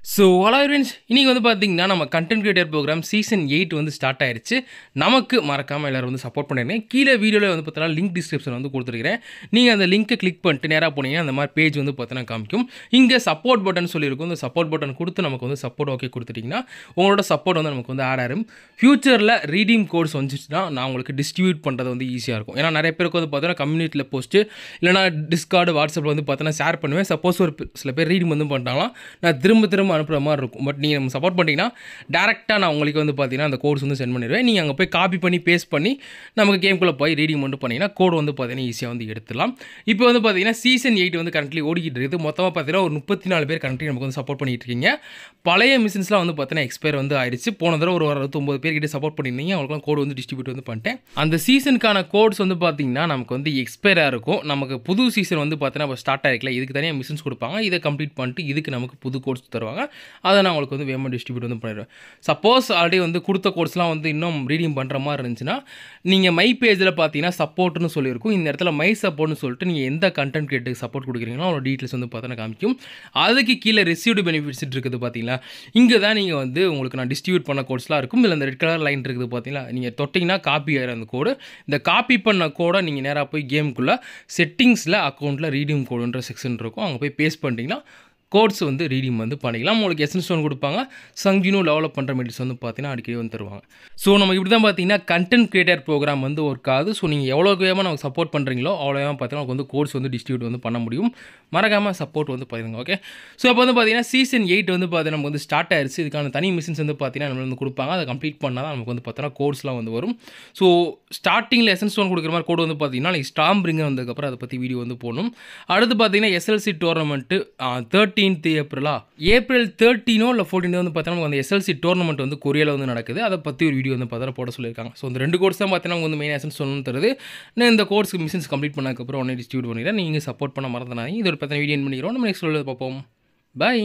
So hello friends, இன்றைக்கி வந்து பார்த்தீங்கன்னா நம்ம கண்டென்ட் கிரியேட்டர் ப்ரோக்ராம் சீசன் 8 வந்து ஸ்டார்ட் ஆயிடுச்சு. நமக்கு மறக்காமல் எல்லோரும் வந்து சப்போர்ட் பண்ணிடுங்க. கீழே வீடியோவில் வந்து பார்த்தீங்கன்னா லிங்க் டிஸ்கிரிப்ஷன் வந்து கொடுத்துருக்கிறேன். நீங்கள் அந்த லிங்க்கை கிளிக் பண்ணிட்டு நேராக போனீங்கன்னா அந்த மாதிரி பேஜ் வந்து பார்த்தீங்கன்னா காமிக்கும். இங்கே சப்போர்ட் பட்டன் சொல்லியிருக்கும். இந்த சப்போர்ட் பட்டன் கொடுத்து நமக்கு வந்து சப்போர்ட் ஓகே கொடுத்துட்டிங்கன்னா உங்களோட சப்போர்ட் வந்து நமக்கு வந்து ஆட் ஆகும். ஃபியூச்சரில் ரீடீம் கோட்ஸ் வந்துச்சுன்னா நான் உங்களுக்கு டிஸ்ட்ரிபியூட் பண்ணுறது வந்து ஈஸியாக இருக்கும். ஏன்னா நிறைய பேருக்கு வந்து பார்த்தீங்கன்னா கம்யூனிட்டியில் போஸ்ட்டு இல்லைனா டிஸ்கார்டு வாட்ஸ்அப்பில் வந்து பார்த்தீங்கன்னா ஷேர் பண்ணுவேன். சப்போஸ் ஒரு சில பேர் ரீடீம் வந்து பண்ணிட்டாங்கன்னா நான் திரும்ப அனுப்புகிற மாதிரி இருக்கும். பட் நீங்கள் நம்ம சப்போர்ட் பண்ணிட்டீங்கன்னா டேரெக்டாக நான் உங்களுக்கு வந்து பார்த்தீங்கன்னா அந்த கோட்ஸ் வந்து சென்ட் பண்ணிடுவேன். நீங்கள் அங்கே போய் காப்பி பண்ணி பேஸ்ட் பண்ணி நமக்கு கேம்குள்ளே போய் ரீடிங் மட்டும் பண்ணிங்கன்னா கோட் வந்து பார்த்தீங்கன்னா ஈஸியாக வந்து எடுத்துடலாம். இப்போ வந்து பார்த்தீங்கன்னா சீசன் 8 வந்து கரண்ட்லி ஓடிக்கிட்டு இருக்குது. மொத்தமாக பார்த்தீங்கன்னா ஒரு 34 பேர் கரண்ட்லி நமக்கு வந்து சப்போர்ட் பண்ணிட்டு இருக்கீங்க. பழைய மிஷின்ஸ்லாம் வந்து பார்த்தீங்கன்னா எக்ஸ்பயர் வந்து ஆயிடுச்சு. போன தடவை ஒரு 69 பேர் கிட்ட சப்போர்ட் பண்ணியிருந்தீங்க. அவங்களுக்குலாம் கோட் வந்து டிஸ்ட்ரிபியூட் வந்து பண்ணிட்டேன். அந்த சீசனுக்கான கோட்ஸ் வந்து பார்த்தீங்கன்னா நமக்கு வந்து எக்ஸ்பயராக இருக்கும். நமக்கு புது சீசன் வந்து பார்த்தீங்கன்னா ஸ்டார்ட் ஆகிருக்கல, இதுக்கு தனியாக மிஷின்ஸ் கொடுப்பாங்க. இதை கம்ப்ளீட் பண்ணிட்டு இதுக்கு நமக்கு புது கோட்ஸ் தருவாங்க. அதை நான் உங்களுக்கு வந்து வேகமாக டிஸ்ட்ரிபியூட் வந்து பண்ணிடுவேன். சப்போஸ் ஆல்ரெடி வந்து கொடுத்த கோர்ஸ்லாம் வந்து இன்னும் ரீடிங் பண்ணுற மாதிரி இருந்துச்சுன்னா நீங்கள் மை பேஜில் பார்த்தீங்கன்னா சப்போர்ட்னு சொல்லியிருக்கும். இந்த இடத்துல மை சப்போர்ட்னு சொல்லிட்டு நீங்கள் எந்த கண்டென்ட் கிரியேட்டருக்கு சப்போர்ட் கொடுக்குறீங்களோ அவரோட டீட்டெயில்ஸ் வந்து பார்த்தீங்கன்னா காமிக்கும். அதுக்கு கீழே ரிசீவ்டு பெனிஃபிட்ஸ் இருக்குது பார்த்தீங்களா, இங்கே தான் நீங்கள் வந்து உங்களுக்கு நான் டிஸ்ட்ரிபியூட் பண்ண கோட்ஸ்லாம் இருக்கும். இல்லை அந்த ரெட் கலர் லைன் இருக்குது பார்த்தீங்களா, நீங்கள் தொட்டிங்கன்னா காப்பி ஆகிற அந்த கோடு. இந்த காப்பி பண்ண கோடை நீங்கள் நேராக போய் கேமுக்குள்ளே செட்டிங்ஸில் அக்கௌண்ட்டில் ரீடிங் கோடுன்ற செக்ஷன் இருக்கும். அங்கே போய் பேஸ்ட் பண்ணிட்டீங்கன்னா கோட்ஸ் வந்து ரீடிங் வந்து பண்ணிக்கலாம். உங்களுக்கு எசன்ஸ் ஸ்டோன் கொடுப்பாங்க. சங்கினும் டெவலப் பண்ணுற மெடிஸ் வந்து பார்த்தீங்கன்னா அடிக்கடி வந்து தருவாங்க. ஸோ நம்ம இப்படி தான் பார்த்தீங்கன்னா கண்டென்ட் கிரியேட்டர் ப்ரோக்ராம் வந்து ஒர்க் ஆகுது. ஸோ நீங்கள் எவ்வளோ வேகமாக நமக்கு சப்போர்ட் பண்ணுறீங்களோ அவ்வளோ வேகமாக பார்த்தீங்கன்னா நமக்கு வந்து கோட்ஸ் வந்து டிஸ்ட்ரிபியூட் வந்து பண்ண முடியும். மறக்காமல் சப்போர்ட் வந்து பண்ணுங்க. ஓகே, ஸோ அப்போ வந்து பார்த்தீங்கன்னா சீசன் 8 வந்து பார்த்தீங்கன்னா நமக்கு வந்து ஸ்டார்ட் ஆயிடுச்சு. இதுக்கான தனி மிஷின்ஸ் வந்து பார்த்தீங்கன்னா நம்ம வந்து கொடுப்பாங்க. அதை கம்ப்ளீட் பண்ணால் தான் நமக்கு வந்து பார்த்தீங்கன்னா கோட்ஸ்லாம் வந்து வரும். ஸோ ஸ்டார்டிங்கில் எசன்ஸ் ஸ்டோன் கொடுக்குற மாதிரி கோடு வந்து பார்த்தீங்கன்னா நீங்கள் ஸ்டாம் ரிங்கர் வந்ததுக்கப்புறம் அதை பற்றி வீடியோ வந்து போடணும். அடுத்து பார்த்தீங்கன்னா எஸ்எல்சி டோர்னமெண்ட்டு 13th ஏப்ரல் 13 இல்லை 14 வந்து பார்த்தீங்கன்னா அந்த எஸ்எல்சி டோர்னமெண்ட் வந்து கொரியாவில் வந்து நடக்குது. அதை பற்றி ஒரு வீடியோ வந்து பார்த்தீங்கன்னா போட சொல்லியிருக்காங்க. ஸோ இந்த 2 கோர்ஸ் தான் பார்த்தீங்கன்னா வந்து மெயின் எசன்ஸ் சொல்லணும்னு தருது. நான் இந்த கோர்ஸ்க்கு மிஷின்ஸ் கம்ப்ளீட் பண்ணதுக்கப்புறம் உடனே டிஸ்ட்ரிபியூட் பண்ணிடுறேன். நீங்கள் சப்போர்ட் பண்ண மறந்துடாதீங்க. இது ஒரு 10 வீடியோ பண்ணிக்கிறோம். நம்ம நெக்ஸ்ட் வீடியோவில் பார்ப்போம். பை.